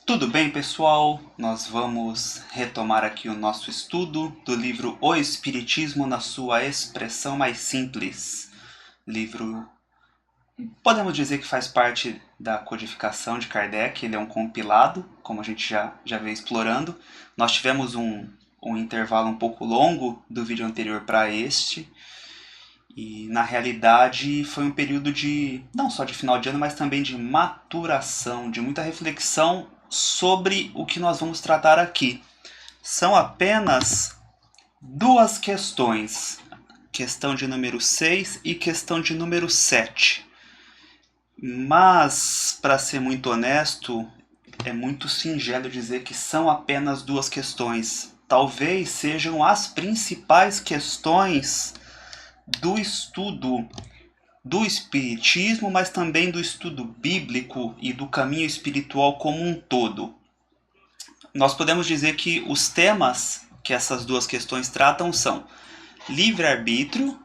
Tudo bem, pessoal? Nós vamos retomar aqui o nosso estudo do livro O Espiritismo na sua expressão mais simples. Livro, podemos dizer que faz parte da codificação de Kardec, ele é um compilado, como a gente já veio explorando. Nós tivemos um intervalo um pouco longo do vídeo anterior para este, e na realidade foi um período de, não só de final de ano, mas também de maturação, de muita reflexão sobre o que nós vamos tratar aqui. São apenas duas questões, questão de número 6 e questão de número 7. Mas, para ser muito honesto, é muito singelo dizer que são apenas duas questões. Talvez sejam as principais questões do estudo do espiritismo, mas também do estudo bíblico e do caminho espiritual como um todo. Nós podemos dizer que os temas que essas duas questões tratam são livre-arbítrio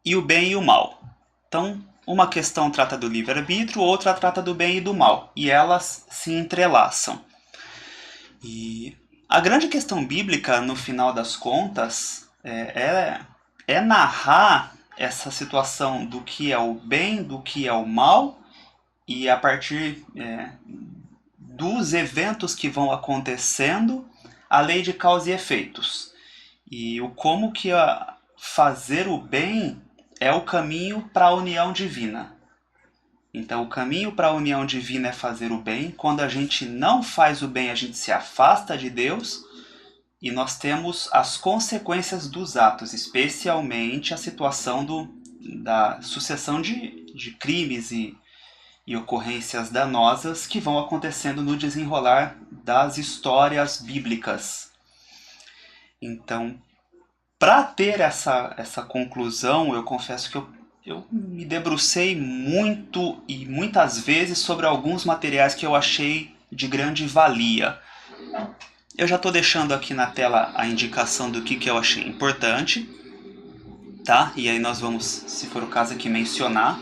e o bem e o mal. Então, uma questão trata do livre-arbítrio, outra trata do bem e do mal, e elas se entrelaçam. E a grande questão bíblica, no final das contas, é narrar essa situação do que é o bem, do que é o mal, e a partir dos eventos que vão acontecendo, a lei de causa e efeitos. E o como que fazer o bem é o caminho para a união divina. Então, o caminho para a união divina é fazer o bem. Quando a gente não faz o bem, a gente se afasta de Deus. E nós temos as consequências dos atos, especialmente a situação da sucessão de crimes e ocorrências danosas que vão acontecendo no desenrolar das histórias bíblicas. Então, para ter essa conclusão, eu confesso que eu me debrucei muito e muitas vezes sobre alguns materiais que eu achei de grande valia. Eu já estou deixando aqui na tela a indicação do que eu achei importante, tá? E aí nós vamos, se for o caso aqui, mencionar.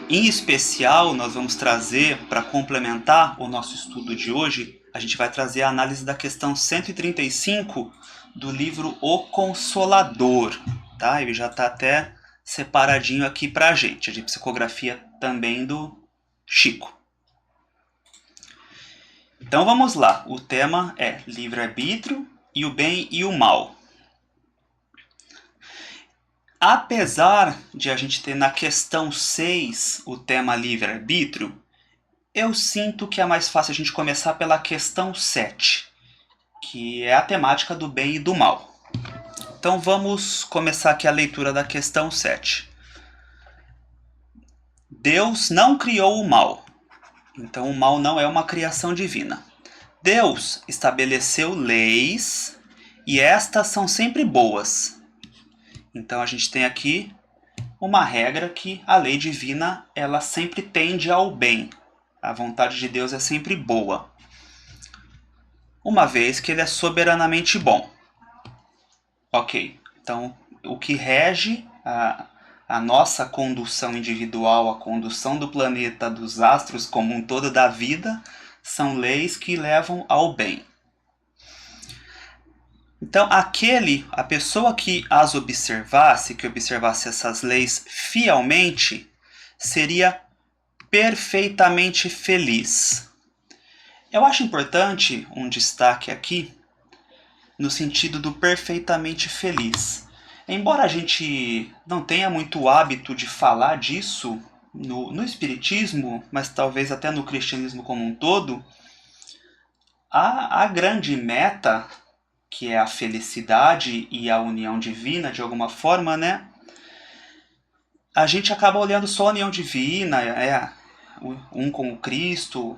Em especial, nós vamos trazer, para complementar o nosso estudo de hoje, a gente vai trazer a análise da questão 135 do livro O Consolador, tá? Ele já está até separadinho aqui para a gente, de psicografia também do Chico. Então vamos lá, o tema é livre-arbítrio e o bem e o mal. Apesar de a gente ter na questão 6 o tema livre-arbítrio, eu sinto que é mais fácil a gente começar pela questão 7, que é a temática do bem e do mal. Então vamos começar aqui a leitura da questão 7. Deus não criou o mal. Então o mal não é uma criação divina. Deus estabeleceu leis e estas são sempre boas. Então a gente tem aqui uma regra que a lei divina ela sempre tende ao bem. A vontade de Deus é sempre boa, uma vez que ele é soberanamente bom. Ok, então o que rege a nossa condução individual, a condução do planeta, dos astros como um todo, da vida, são leis que levam ao bem. Então, a pessoa que as observasse, que observasse essas leis fielmente, seria perfeitamente feliz. Eu acho importante um destaque aqui, no sentido do perfeitamente feliz. Embora a gente não tenha muito hábito de falar disso no Espiritismo, mas talvez até no cristianismo como um todo, a grande meta, que é a felicidade e a união divina, de alguma forma, né? A gente acaba olhando só a união divina, um com o Cristo,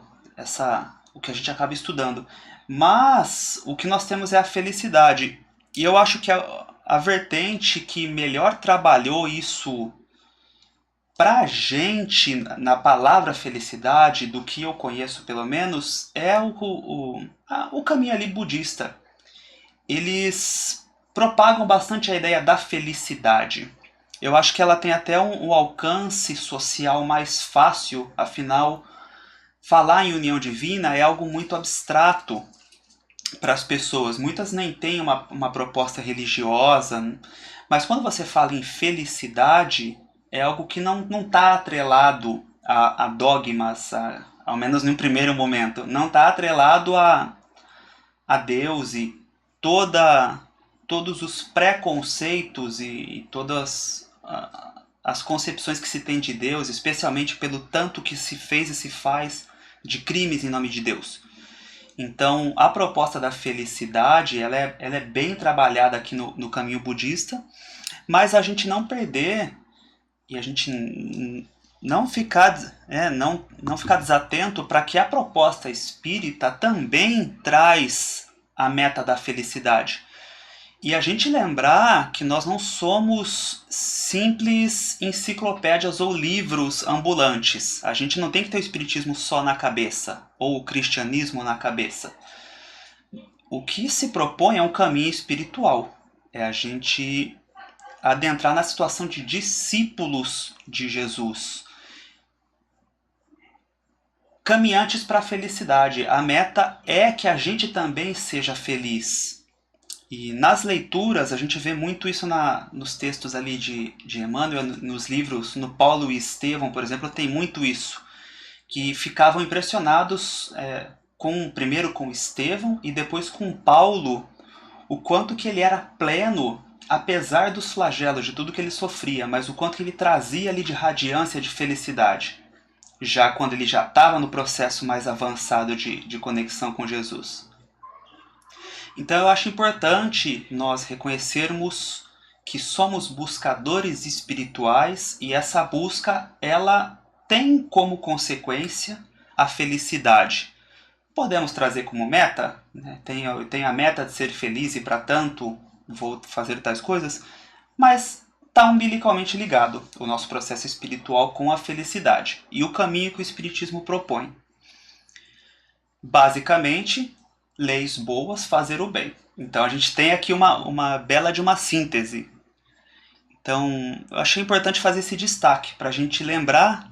o que a gente acaba estudando. Mas o que nós temos é a felicidade. E eu acho que a vertente que melhor trabalhou isso pra gente, na palavra felicidade, do que eu conheço pelo menos, é o caminho ali budista. Eles propagam bastante a ideia da felicidade. Eu acho que ela tem até um alcance social mais fácil, afinal, falar em união divina é algo muito abstrato para as pessoas. Muitas nem têm uma proposta religiosa, mas quando você fala em felicidade, é algo que não está atrelado a dogmas, ao menos no primeiro momento. Não está atrelado a Deus e todos os preconceitos e todas as concepções que se tem de Deus, especialmente pelo tanto que se fez e se faz de crimes em nome de Deus. Então, a proposta da felicidade, ela é bem trabalhada aqui no caminho budista, mas a gente não perder e a gente não ficar desatento para que a proposta espírita também traz a meta da felicidade. E a gente lembrar que nós não somos simples enciclopédias ou livros ambulantes. A gente não tem que ter o espiritismo só na cabeça, ou o cristianismo na cabeça. O que se propõe é um caminho espiritual. É a gente adentrar na situação de discípulos de Jesus. Caminhantes para a felicidade. A meta é que a gente também seja feliz. E nas leituras, a gente vê muito isso nos textos ali de Emmanuel, nos livros, no Paulo e Estevão, por exemplo, tem muito isso. Que ficavam impressionados primeiro com Estevão e depois com Paulo, o quanto que ele era pleno, apesar dos flagelos, de tudo que ele sofria, mas o quanto que ele trazia ali de radiância, de felicidade, já quando ele já estava no processo mais avançado de conexão com Jesus. Então eu acho importante nós reconhecermos que somos buscadores espirituais e essa busca, ela tem como consequência a felicidade. Podemos trazer como meta, né? Tem a meta de ser feliz e para tanto vou fazer tais coisas, mas está umbilicalmente ligado o nosso processo espiritual com a felicidade e o caminho que o Espiritismo propõe. Basicamente, leis boas, fazer o bem. Então a gente tem aqui uma bela de uma síntese. Então eu achei importante fazer esse destaque para a gente lembrar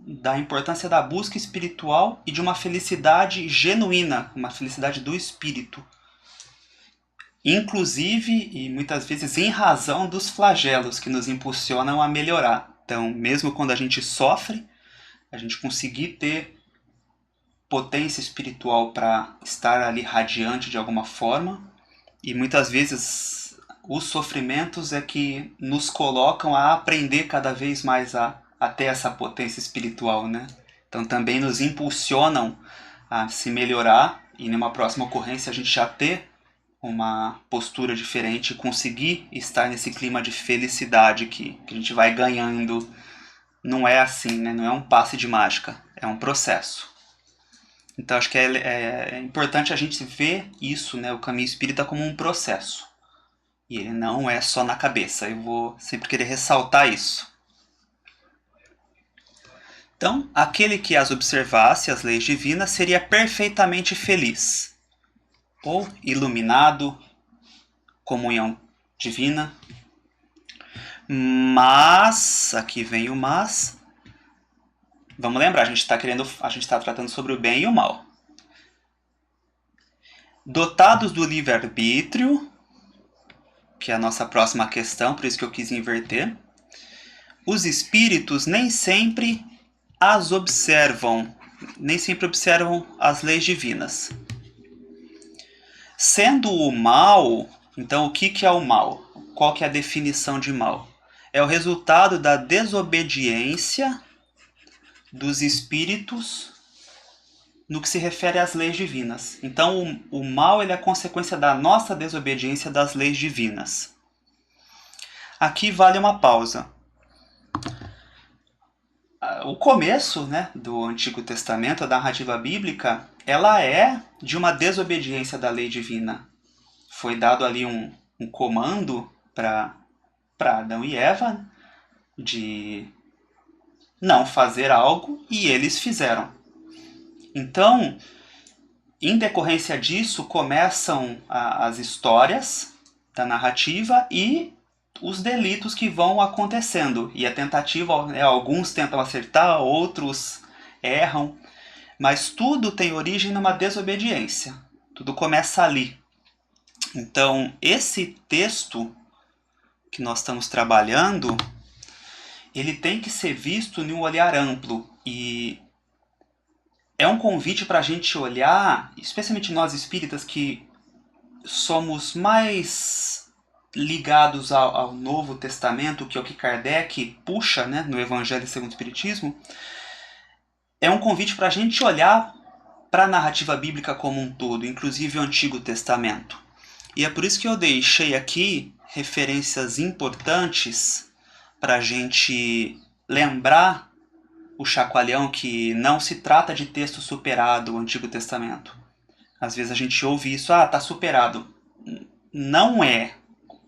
da importância da busca espiritual e de uma felicidade genuína, uma felicidade do espírito. Inclusive, e muitas vezes em razão dos flagelos que nos impulsionam a melhorar. Então, mesmo quando a gente sofre, a gente conseguir ter potência espiritual para estar ali radiante de alguma forma. E muitas vezes os sofrimentos é que nos colocam a aprender cada vez mais a ter essa potência espiritual, né? Então também nos impulsionam a se melhorar e numa próxima ocorrência a gente já ter uma postura diferente e conseguir estar nesse clima de felicidade que a gente vai ganhando. Não é assim, né? Não é um passe de mágica, é um processo. Então acho que é importante a gente ver isso, né, o caminho espírita, como um processo. E ele não é só na cabeça. Eu vou sempre querer ressaltar isso. Então, aquele que as observasse, as leis divinas, seria perfeitamente feliz. Ou iluminado, comunhão divina. Mas, aqui vem o mas. Vamos lembrar, a gente está tratando sobre o bem e o mal. Dotados do livre-arbítrio, que é a nossa próxima questão, por isso que eu quis inverter, os espíritos nem sempre observam as leis divinas. Sendo o mal, então o que é o mal? Qual que é a definição de mal? É o resultado da desobediência dos espíritos no que se refere às leis divinas. Então o mal ele é a consequência da nossa desobediência das leis divinas. Aqui vale uma pausa. O começo, né, do Antigo Testamento, a narrativa bíblica, ela é de uma desobediência da lei divina. Foi dado ali um comando para Adão e Eva de não fazer algo e eles fizeram. Então, em decorrência disso, começam as histórias da narrativa e os delitos que vão acontecendo. E a tentativa, alguns tentam acertar, outros erram. Mas tudo tem origem numa desobediência. Tudo começa ali. Então, esse texto que nós estamos trabalhando, ele tem que ser visto em um olhar amplo. E é um convite para a gente olhar, especialmente nós espíritas que somos mais ligados ao Novo Testamento, que é o que Kardec puxa, né, no Evangelho segundo o Espiritismo. É um convite para a gente olhar para a narrativa bíblica como um todo, inclusive o Antigo Testamento. E é por isso que eu deixei aqui referências importantes para a gente lembrar o chacoalhão que não se trata de texto superado, o Antigo Testamento. Às vezes a gente ouve isso, tá superado. Não é.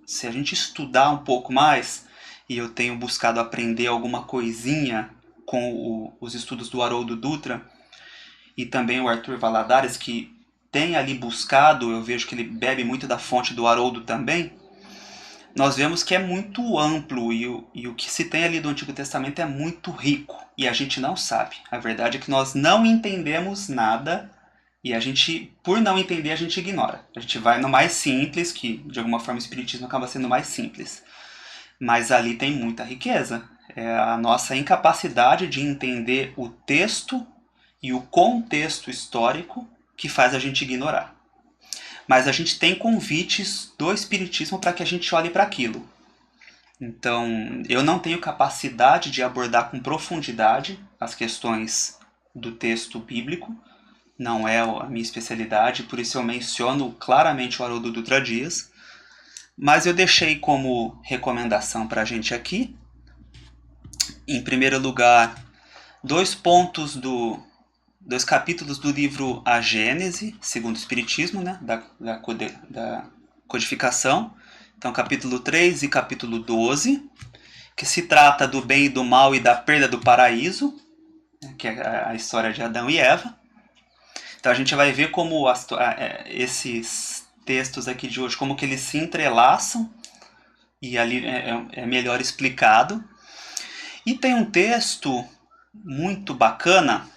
Se a gente estudar um pouco mais, e eu tenho buscado aprender alguma coisinha com os estudos do Haroldo Dutra, e também o Arthur Valadares, que tem ali buscado, eu vejo que ele bebe muito da fonte do Haroldo também, nós vemos que é muito amplo e o que se tem ali do Antigo Testamento é muito rico e a gente não sabe. A verdade é que nós não entendemos nada e a gente, por não entender, a gente ignora. A gente vai no mais simples, que de alguma forma o Espiritismo acaba sendo mais simples. Mas ali tem muita riqueza. É a nossa incapacidade de entender o texto e o contexto histórico que faz a gente ignorar. Mas a gente tem convites do Espiritismo para que a gente olhe para aquilo. Então, eu não tenho capacidade de abordar com profundidade as questões do texto bíblico, não é a minha especialidade, por isso eu menciono claramente o Haroldo Dutra Dias, mas eu deixei como recomendação para a gente aqui, em primeiro lugar, dois capítulos do livro A Gênese, segundo o Espiritismo, né, da codificação. Então, capítulo 3 e capítulo 12, que se trata do bem e do mal e da perda do paraíso, que é a história de Adão e Eva. Então, a gente vai ver como esses textos aqui de hoje, como que eles se entrelaçam, e ali é melhor explicado. E tem um texto muito bacana,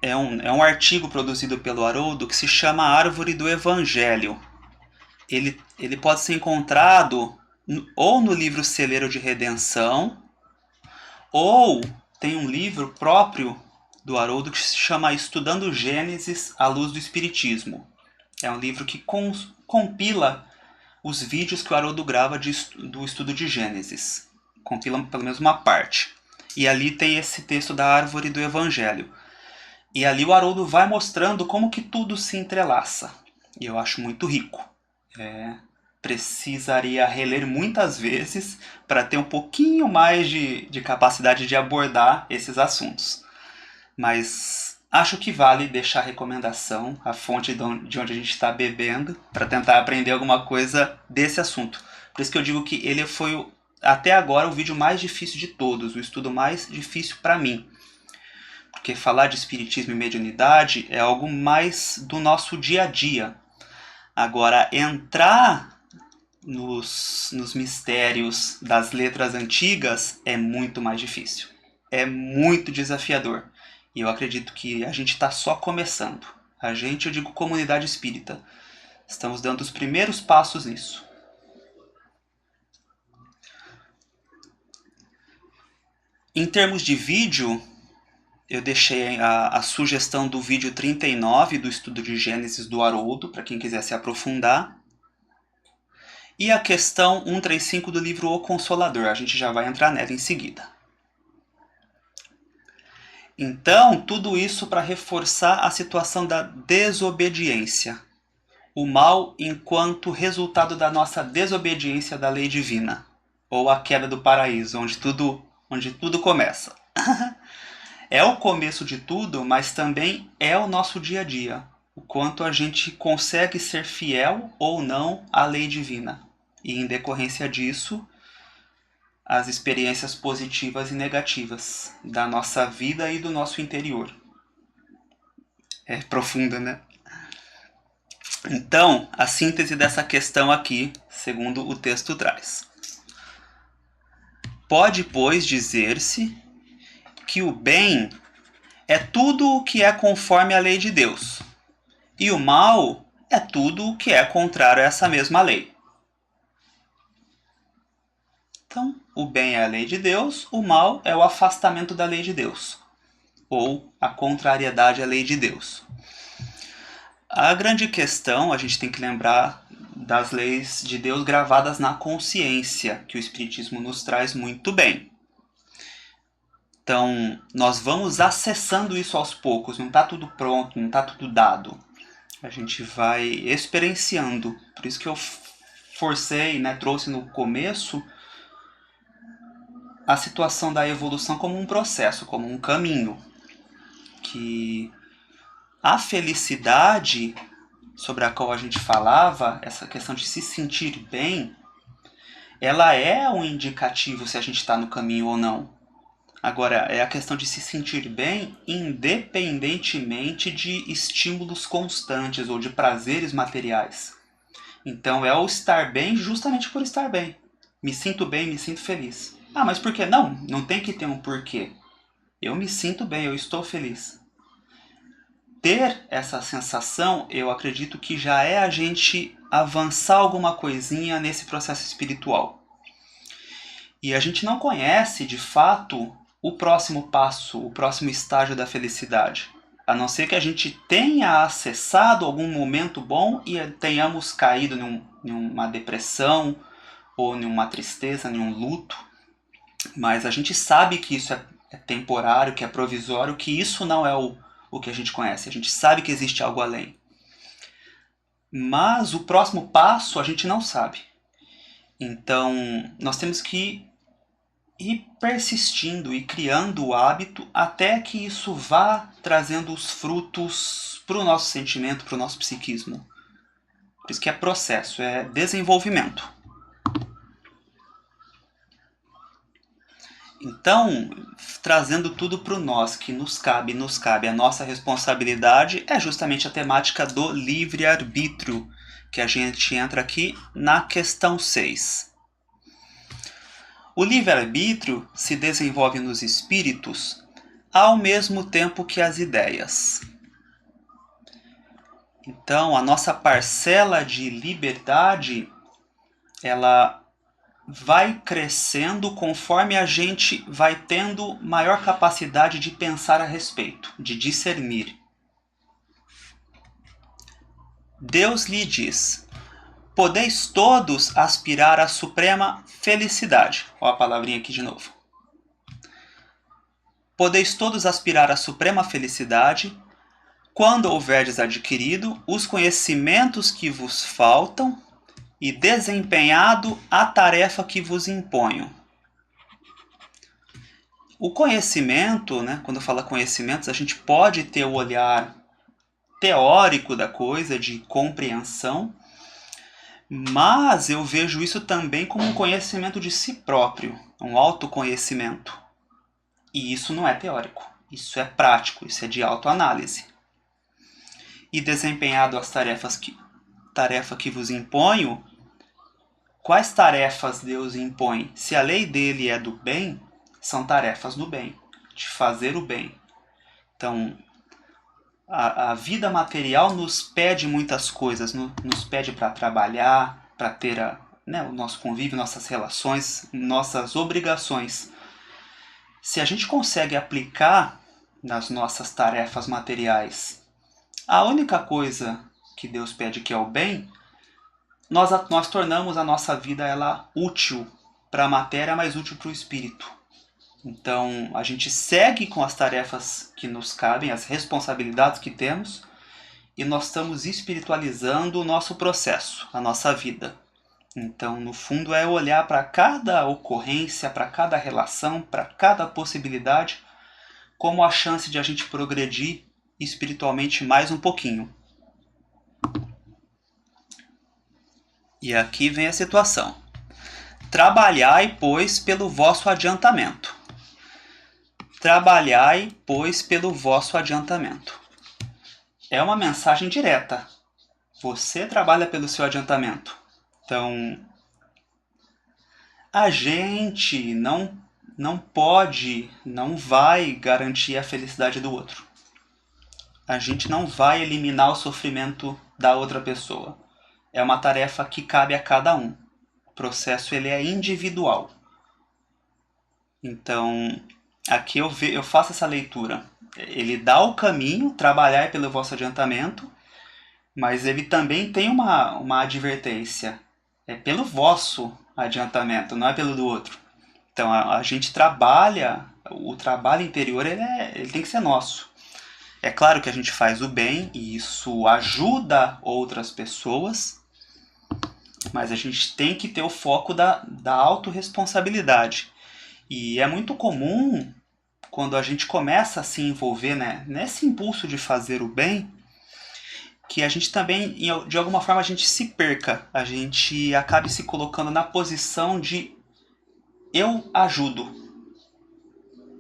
é um artigo produzido pelo Haroldo que se chama Árvore do Evangelho. Ele pode ser encontrado ou no livro Celeiro de Redenção, ou tem um livro próprio do Haroldo que se chama Estudando Gênesis à Luz do Espiritismo. É um livro que compila os vídeos que o Haroldo grava do estudo de Gênesis. Compila pelo menos uma parte. E ali tem esse texto da Árvore do Evangelho. E ali o Haroldo vai mostrando como que tudo se entrelaça. E eu acho muito rico. Precisaria reler muitas vezes para ter um pouquinho mais de capacidade de abordar esses assuntos. Mas acho que vale deixar a recomendação, a fonte de onde a gente está bebendo, para tentar aprender alguma coisa desse assunto. Por isso que eu digo que ele foi, até agora, o vídeo mais difícil de todos, o estudo mais difícil para mim. Porque falar de espiritismo e mediunidade é algo mais do nosso dia a dia. Agora, entrar nos mistérios das letras antigas é muito mais difícil. É muito desafiador. E eu acredito que a gente está só começando. A gente, eu digo comunidade espírita. Estamos dando os primeiros passos nisso. Em termos de vídeo, eu deixei a sugestão do vídeo 39 do estudo de Gênesis do Haroldo, para quem quiser se aprofundar. E a questão 135 do livro O Consolador, a gente já vai entrar nela em seguida. Então, tudo isso para reforçar a situação da desobediência. O mal enquanto resultado da nossa desobediência da lei divina. Ou a queda do paraíso, onde tudo começa. É o começo de tudo, mas também é o nosso dia a dia. O quanto a gente consegue ser fiel ou não à lei divina. E em decorrência disso, as experiências positivas e negativas da nossa vida e do nosso interior. É profunda, né? Então, a síntese dessa questão aqui, segundo o texto traz. Pode, pois, dizer-se que o bem é tudo o que é conforme a lei de Deus. E o mal é tudo o que é contrário a essa mesma lei. Então, o bem é a lei de Deus, o mal é o afastamento da lei de Deus, ou a contrariedade à lei de Deus. A grande questão, a gente tem que lembrar das leis de Deus gravadas na consciência, que o Espiritismo nos traz muito bem. Então, nós vamos acessando isso aos poucos, não está tudo pronto, não está tudo dado. A gente vai experienciando. Por isso que eu forcei, trouxe no começo a situação da evolução como um processo, como um caminho. Que a felicidade sobre a qual a gente falava, essa questão de se sentir bem, ela é um indicativo se a gente está no caminho ou não. Agora, é a questão de se sentir bem independentemente de estímulos constantes ou de prazeres materiais. Então, é o estar bem justamente por estar bem. Me sinto bem, me sinto feliz. Ah, mas por que não? Não tem que ter um porquê. Eu me sinto bem, eu estou feliz. Ter essa sensação, eu acredito que já é a gente avançar alguma coisinha nesse processo espiritual. E a gente não conhece, de fato, o próximo passo, o próximo estágio da felicidade. A não ser que a gente tenha acessado algum momento bom e tenhamos caído numa depressão ou numa tristeza, num luto. Mas a gente sabe que isso é temporário, que é provisório, que isso não é o que a gente conhece. A gente sabe que existe algo além. Mas o próximo passo a gente não sabe. Então, nós temos que ir persistindo e criando o hábito até que isso vá trazendo os frutos para o nosso sentimento, para o nosso psiquismo. Por isso que é processo, é desenvolvimento. Então, trazendo tudo para o nós, que nos cabe, a nossa responsabilidade é justamente a temática do livre-arbítrio, que a gente entra aqui na questão 6. O livre-arbítrio se desenvolve nos espíritos ao mesmo tempo que as ideias. Então, a nossa parcela de liberdade, ela vai crescendo conforme a gente vai tendo maior capacidade de pensar a respeito, de discernir. Deus lhe diz: podeis todos aspirar à suprema felicidade. Olha a palavrinha aqui de novo. Podeis todos aspirar à suprema felicidade quando houverdes adquirido os conhecimentos que vos faltam e desempenhado a tarefa que vos imponho. O conhecimento, quando fala conhecimentos, a gente pode ter o olhar teórico da coisa, de compreensão, mas eu vejo isso também como um conhecimento de si próprio, um autoconhecimento. E isso não é teórico, isso é prático, isso é de autoanálise. E desempenhado as tarefa que vos imponho, quais tarefas Deus impõe? Se a lei dele é do bem, são tarefas do bem, de fazer o bem. Então, a vida material nos pede muitas coisas, nos pede para trabalhar, para ter o nosso convívio, nossas relações, nossas obrigações. Se a gente consegue aplicar nas nossas tarefas materiais a única coisa que Deus pede, que é o bem, nós tornamos a nossa vida ela útil para a matéria, mas útil para o espírito. Então, a gente segue com as tarefas que nos cabem, as responsabilidades que temos, e nós estamos espiritualizando o nosso processo, a nossa vida. Então, no fundo, é olhar para cada ocorrência, para cada relação, para cada possibilidade, como a chance de a gente progredir espiritualmente mais um pouquinho. E aqui vem a situação. Trabalhai, pois, pelo vosso adiantamento. Trabalhai, pois, pelo vosso adiantamento. É uma mensagem direta. Você trabalha pelo seu adiantamento. Então, a gente não não pode, não vai garantir a felicidade do outro. A gente não vai eliminar o sofrimento da outra pessoa. É uma tarefa que cabe a cada um. O processo ele é individual. Então, aqui eu faço essa leitura. Ele dá o caminho, trabalhar pelo vosso adiantamento, mas ele também tem uma advertência. É pelo vosso adiantamento, não é pelo do outro. Então, a gente trabalha, o trabalho interior ele tem que ser nosso. É claro que a gente faz o bem e isso ajuda outras pessoas, mas a gente tem que ter o foco da autorresponsabilidade. E é muito comum, quando a gente começa a se envolver, né, nesse impulso de fazer o bem, que a gente também, de alguma forma, a gente se perca. A gente acabe se colocando na posição de eu ajudo.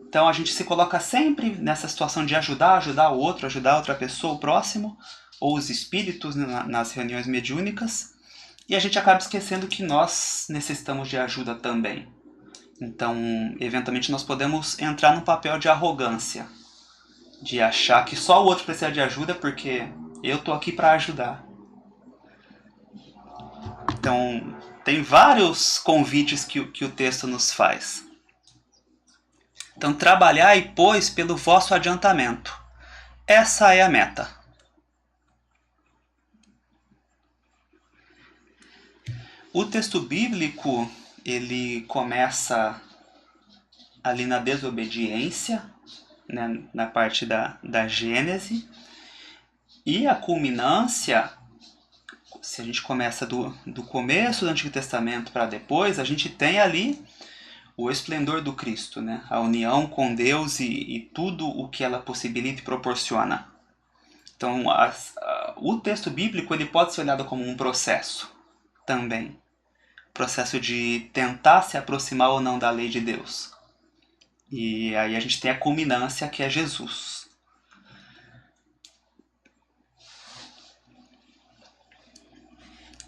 Então a gente se coloca sempre nessa situação de ajudar o outro, ajudar outra pessoa, o próximo, ou os espíritos, né, nas reuniões mediúnicas. E a gente acaba esquecendo que nós necessitamos de ajuda também. Então, eventualmente, nós podemos entrar no papel de arrogância, de achar que só o outro precisa de ajuda porque eu estou aqui para ajudar. Então, tem vários convites que o texto nos faz. Então, trabalhai, pois, pelo vosso adiantamento. Essa é a meta. O texto bíblico, ele começa ali na desobediência, né, na parte da Gênese, e a culminância, se a gente começa do começo do Antigo Testamento para depois, a gente tem ali o esplendor do Cristo, né? A união com Deus e tudo o que ela possibilita e proporciona. Então, o texto bíblico ele pode ser olhado como um processo também. Processo de tentar se aproximar ou não da lei de Deus. E aí a gente tem a culminância que é Jesus.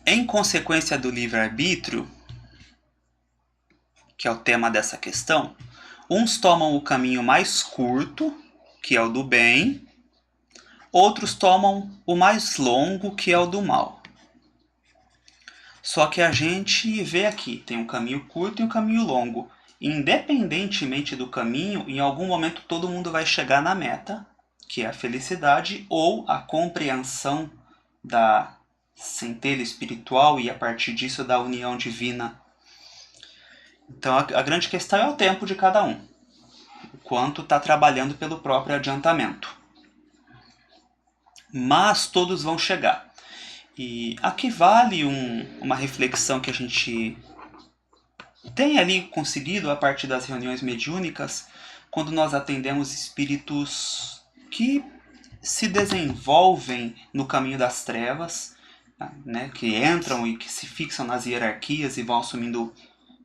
Em consequência do livre-arbítrio, que é o tema dessa questão, uns tomam o caminho mais curto, que é o do bem, outros tomam o mais longo, que é o do mal. Só que a gente vê aqui, tem um caminho curto e um caminho longo. Independentemente do caminho, em algum momento todo mundo vai chegar na meta, que é a felicidade ou a compreensão da centelha espiritual e a partir disso da união divina. Então a grande questão é o tempo de cada um, o quanto está trabalhando pelo próprio adiantamento. Mas todos vão chegar. E aqui vale uma reflexão que a gente tem ali conseguido a partir das reuniões mediúnicas, quando nós atendemos espíritos que se desenvolvem no caminho das trevas, né, que entram e que se fixam nas hierarquias e vão assumindo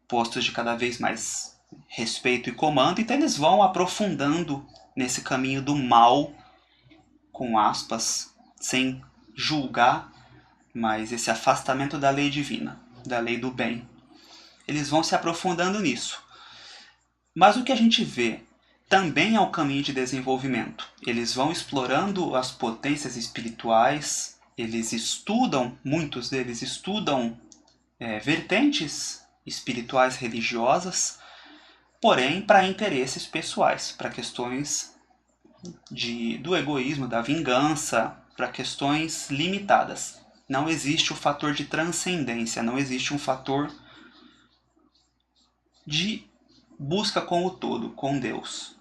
postos de cada vez mais respeito e comando, então eles vão aprofundando nesse caminho do mal, com aspas, sem julgar, mas esse afastamento da lei divina, da lei do bem. Eles vão se aprofundando nisso. Mas o que a gente vê também é um caminho de desenvolvimento. Eles vão explorando as potências espirituais, eles estudam, muitos deles estudam vertentes espirituais religiosas, porém para interesses pessoais, para questões do egoísmo, da vingança, para questões limitadas. Não existe o fator de transcendência, não existe um fator de busca com o todo, com Deus.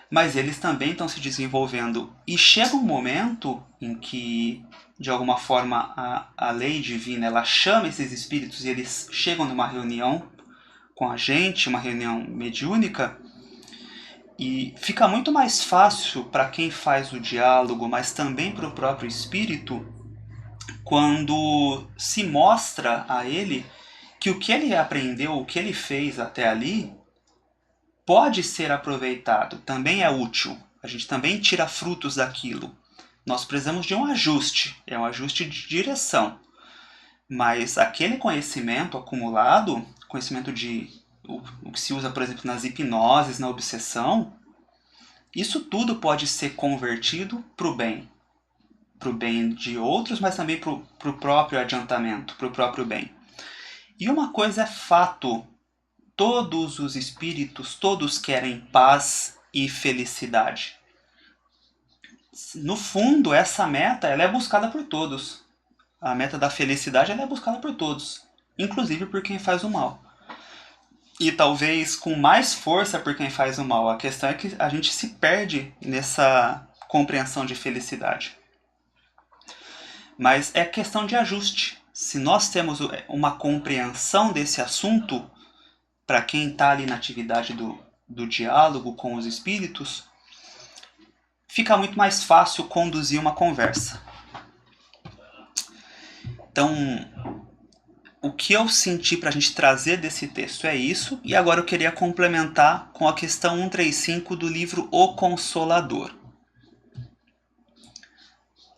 Mas eles também estão se desenvolvendo e chega um momento em que, de alguma forma, a lei divina ela chama esses espíritos e eles chegam numa reunião com a gente, uma reunião mediúnica, e fica muito mais fácil para quem faz o diálogo, mas também para o próprio espírito, quando se mostra a ele que o que ele aprendeu, o que ele fez até ali, pode ser aproveitado, também é útil. A gente também tira frutos daquilo. Nós precisamos de um ajuste, é um ajuste de direção. Mas aquele conhecimento acumulado, conhecimento de o que se usa, por exemplo, nas hipnoses, na obsessão, isso tudo pode ser convertido para o bem de outros, mas também para o próprio adiantamento, para o próprio bem. E uma coisa é fato, todos os espíritos, todos querem paz e felicidade. No fundo, essa meta ela é buscada por todos. A meta da felicidade ela é buscada por todos, inclusive por quem faz o mal. E talvez com mais força por quem faz o mal. A questão é que a gente se perde nessa compreensão de felicidade. Mas é questão de ajuste. Se nós temos uma compreensão desse assunto, para quem está ali na atividade do diálogo com os espíritos, fica muito mais fácil conduzir uma conversa. Então, o que eu senti para a gente trazer desse texto é isso, e agora eu queria complementar com a questão 135 do livro O Consolador.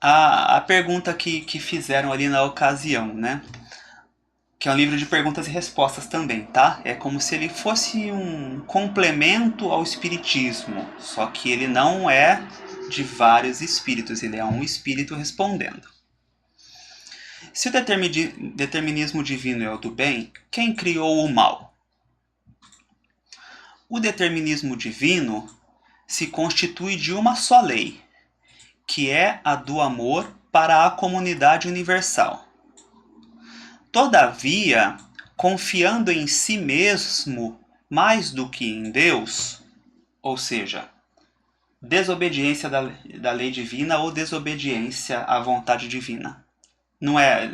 A pergunta que fizeram ali na ocasião, né? Que é um livro de perguntas e respostas também, tá? É como se ele fosse um complemento ao espiritismo, só que ele não é de vários espíritos, ele é um espírito respondendo. Se o determinismo divino é o do bem, quem criou o mal? O determinismo divino se constitui de uma só lei, que é a do amor para a comunidade universal. Todavia, confiando em si mesmo mais do que em Deus, ou seja, desobediência da lei divina ou desobediência à vontade divina. Não é,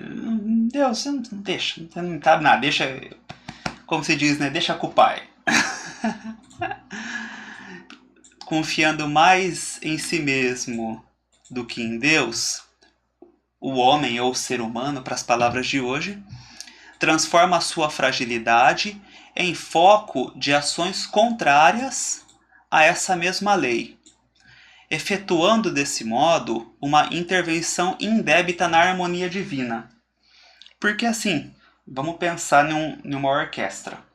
Deus, você não deixa, você não cabe nada, deixa, como se diz, né, deixa com o pai. Confiando mais em si mesmo do que em Deus, o homem ou o ser humano, para as palavras de hoje, transforma a sua fragilidade em foco de ações contrárias a essa mesma lei, efetuando desse modo uma intervenção indébita na harmonia divina. Porque assim, vamos pensar numa orquestra.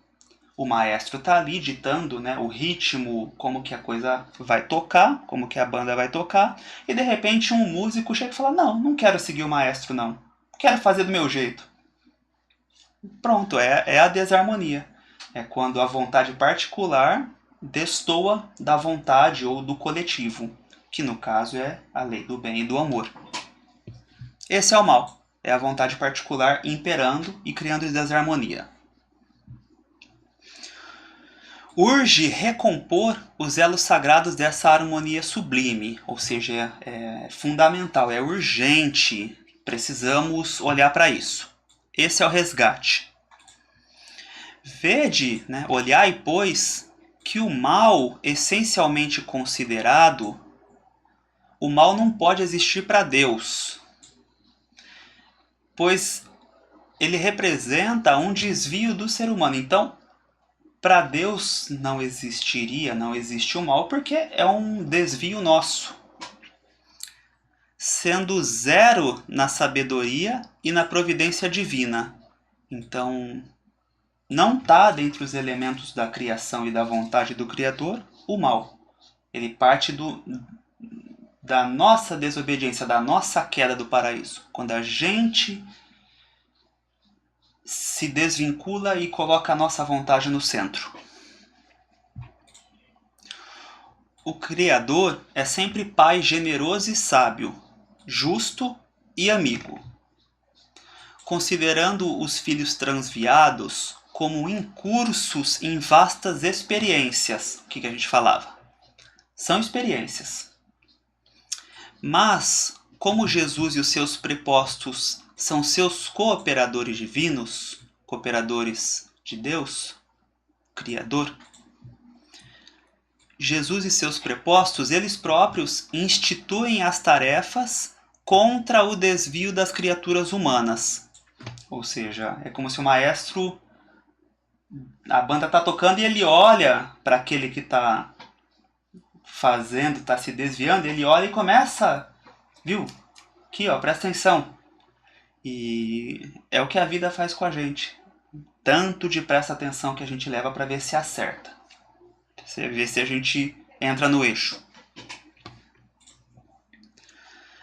O maestro está ali ditando, né, o ritmo, como que a coisa vai tocar, como que a banda vai tocar, e de repente um músico chega e fala, não quero seguir o maestro não, quero fazer do meu jeito. Pronto, é a desarmonia. É quando a vontade particular destoa da vontade ou do coletivo, que no caso é a lei do bem e do amor. Esse é o mal, é a vontade particular imperando e criando desarmonia. Urge recompor os elos sagrados dessa harmonia sublime, ou seja, é fundamental, é urgente, precisamos olhar para isso. Esse é o resgate. Vede, né, olhai, pois, que o mal essencialmente considerado, o mal não pode existir para Deus, pois ele representa um desvio do ser humano. Então, para Deus não existe o mal, porque é um desvio nosso, sendo zero na sabedoria e na providência divina. Então, não está dentre os elementos da criação e da vontade do Criador o mal. Ele parte da nossa desobediência, da nossa queda do paraíso. Quando a gente se desvincula e coloca a nossa vontade no centro. O Criador é sempre Pai generoso e sábio, justo e amigo, considerando os filhos transviados como incursos em vastas experiências. O que a gente falava? São experiências. Mas, como Jesus e os seus prepostos são seus cooperadores divinos, cooperadores de Deus, Criador, Jesus e seus prepostos, eles próprios instituem as tarefas contra o desvio das criaturas humanas. Ou seja, é como se o maestro, a banda está tocando e ele olha para aquele que está fazendo, está se desviando, ele olha e começa, viu? Aqui, ó, presta atenção. E é o que a vida faz com a gente. Tanto de presta atenção que a gente leva para ver se acerta. Ver se a gente entra no eixo.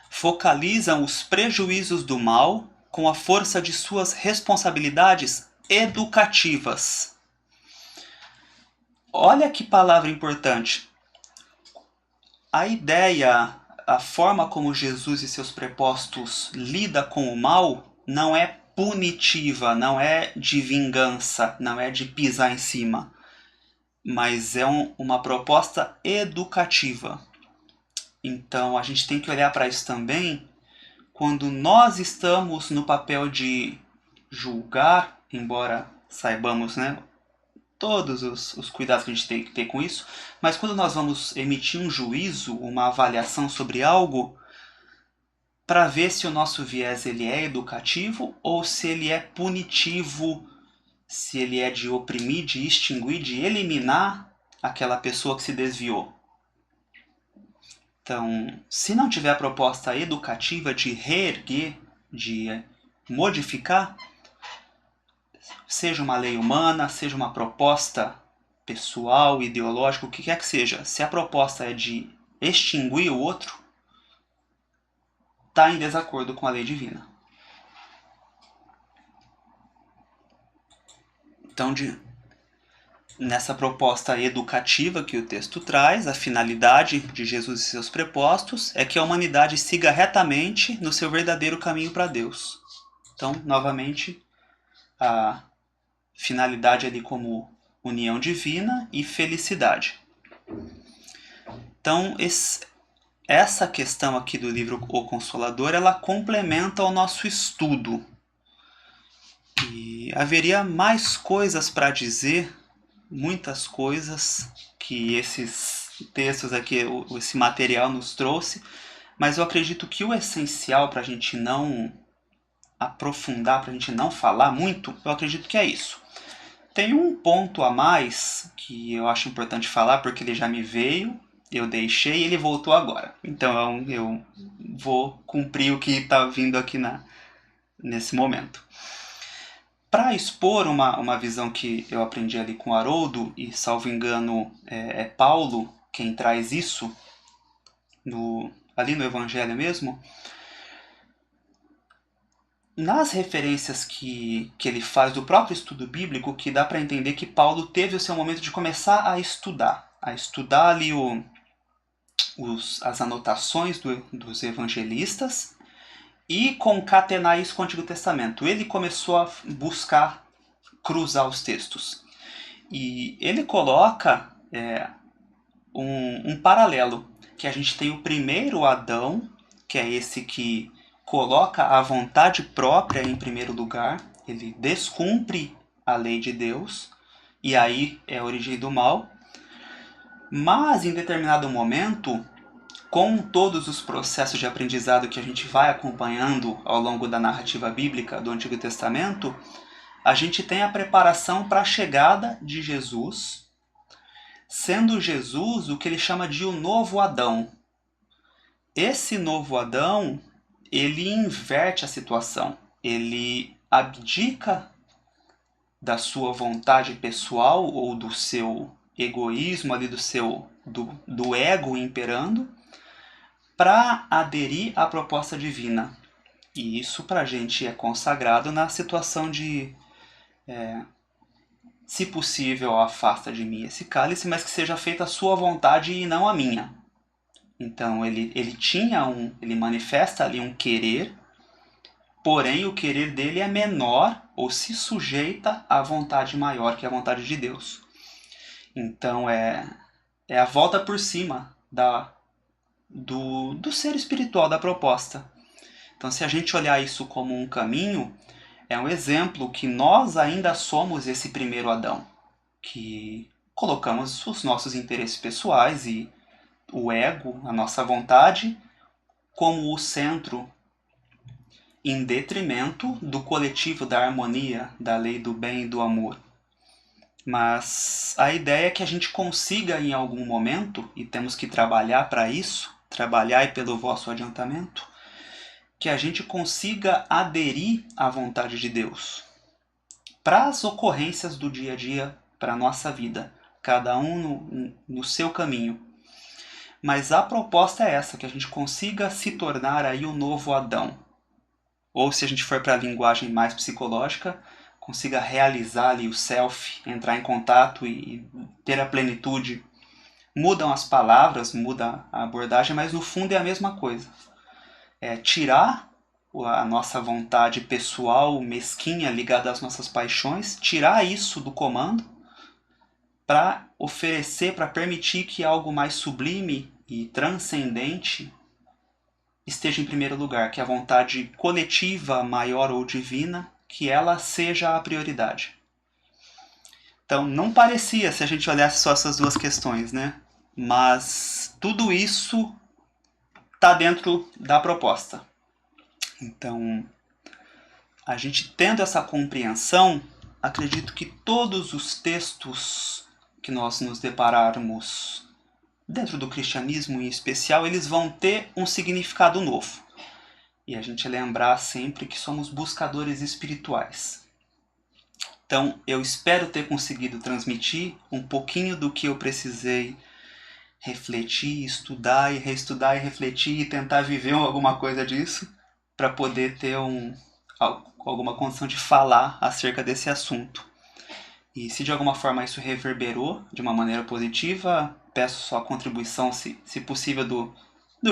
Focalizam os prejuízos do mal com a força de suas responsabilidades educativas. Olha que palavra importante. A ideia, a forma como Jesus e seus prepostos lidam com o mal não é punitiva, não é de vingança, não é de pisar em cima, mas é uma proposta educativa. Então a gente tem que olhar para isso também quando nós estamos no papel de julgar, embora saibamos, né, todos os cuidados que a gente tem que ter com isso, mas quando nós vamos emitir um juízo, uma avaliação sobre algo, para ver se o nosso viés ele é educativo ou se ele é punitivo, se ele é de oprimir, de extinguir, de eliminar aquela pessoa que se desviou. Então, se não tiver a proposta educativa de reerguer, de modificar, seja uma lei humana, seja uma proposta pessoal, ideológica, o que quer que seja, se a proposta é de extinguir o outro, está em desacordo com a lei divina. Então, nessa proposta educativa que o texto traz, a finalidade de Jesus e seus prepostos é que a humanidade siga retamente no seu verdadeiro caminho para Deus. Então, novamente, a finalidade ali como união divina e felicidade. Então, essa questão aqui do livro O Consolador, ela complementa o nosso estudo. E haveria mais coisas para dizer, muitas coisas que esses textos aqui, esse material nos trouxe, mas eu acredito que o essencial para a gente não aprofundar, para a gente não falar muito, eu acredito que é isso. Tem um ponto a mais que eu acho importante falar, porque ele já me veio, eu deixei e ele voltou agora. Então eu vou cumprir o que está vindo aqui nesse momento. Para expor uma visão que eu aprendi ali com Haroldo, e salvo engano é Paulo quem traz isso, ali no Evangelho mesmo, nas referências que ele faz do próprio estudo bíblico, que dá para entender que Paulo teve o seu momento de começar a estudar ali as anotações dos evangelistas e concatenar isso com o Antigo Testamento. Ele começou a buscar cruzar os textos. E ele coloca um paralelo, que a gente tem o primeiro Adão, que é esse que coloca a vontade própria em primeiro lugar, ele descumpre a lei de Deus, e aí é a origem do mal. Mas em determinado momento, com todos os processos de aprendizado que a gente vai acompanhando ao longo da narrativa bíblica do Antigo Testamento, a gente tem a preparação para a chegada de Jesus, sendo Jesus o que ele chama de o novo Adão. Esse novo Adão, ele inverte a situação, ele abdica da sua vontade pessoal ou do seu egoísmo, ali do ego imperando, para aderir à proposta divina. E isso para a gente é consagrado na situação de se possível, afasta de mim esse cálice, mas que seja feita a sua vontade e não a minha. Então ele manifesta ali um querer, porém o querer dele é menor ou se sujeita à vontade maior, que é a vontade de Deus. Então é a volta por cima do ser espiritual da proposta. Então, se a gente olhar isso como um caminho, é um exemplo que nós ainda somos esse primeiro Adão, que colocamos os nossos interesses pessoais e o ego, a nossa vontade, como o centro, em detrimento do coletivo, da harmonia, da lei do bem e do amor. Mas a ideia é que a gente consiga em algum momento, e temos que trabalhar para isso, trabalhar pelo vosso adiantamento, que a gente consiga aderir à vontade de Deus. para as ocorrências do dia a dia, para a nossa vida, cada um no seu caminho. Mas a proposta é essa, que a gente consiga se tornar aí o novo Adão. Ou se a gente for para a linguagem mais psicológica, consiga realizar ali o self, entrar em contato e ter a plenitude. Mudam as palavras, muda a abordagem, mas no fundo é a mesma coisa. É tirar a nossa vontade pessoal, mesquinha, ligada às nossas paixões, tirar isso do comando para oferecer, para permitir que algo mais sublime e transcendente esteja em primeiro lugar, que a vontade coletiva, maior ou divina, que ela seja a prioridade. Então, não parecia se a gente olhasse só essas duas questões, né? Mas tudo isso está dentro da proposta. Então, a gente tendo essa compreensão, acredito que todos os textos que nós nos depararmos dentro do cristianismo em especial, eles vão ter um significado novo. E a gente lembrar sempre que somos buscadores espirituais. Então, eu espero ter conseguido transmitir um pouquinho do que eu precisei refletir, estudar e reestudar e refletir e tentar viver alguma coisa disso para poder ter alguma condição de falar acerca desse assunto. E se de alguma forma isso reverberou de uma maneira positiva, peço sua contribuição, se possível, do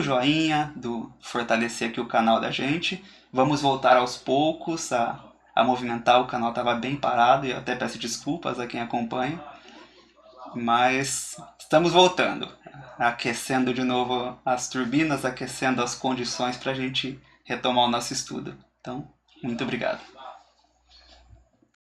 joinha, do fortalecer aqui o canal da gente. Vamos voltar aos poucos a movimentar, o canal estava bem parado e eu até peço desculpas a quem acompanha. Mas estamos voltando, aquecendo de novo as turbinas, aquecendo as condições para a gente retomar o nosso estudo. Então, muito obrigado.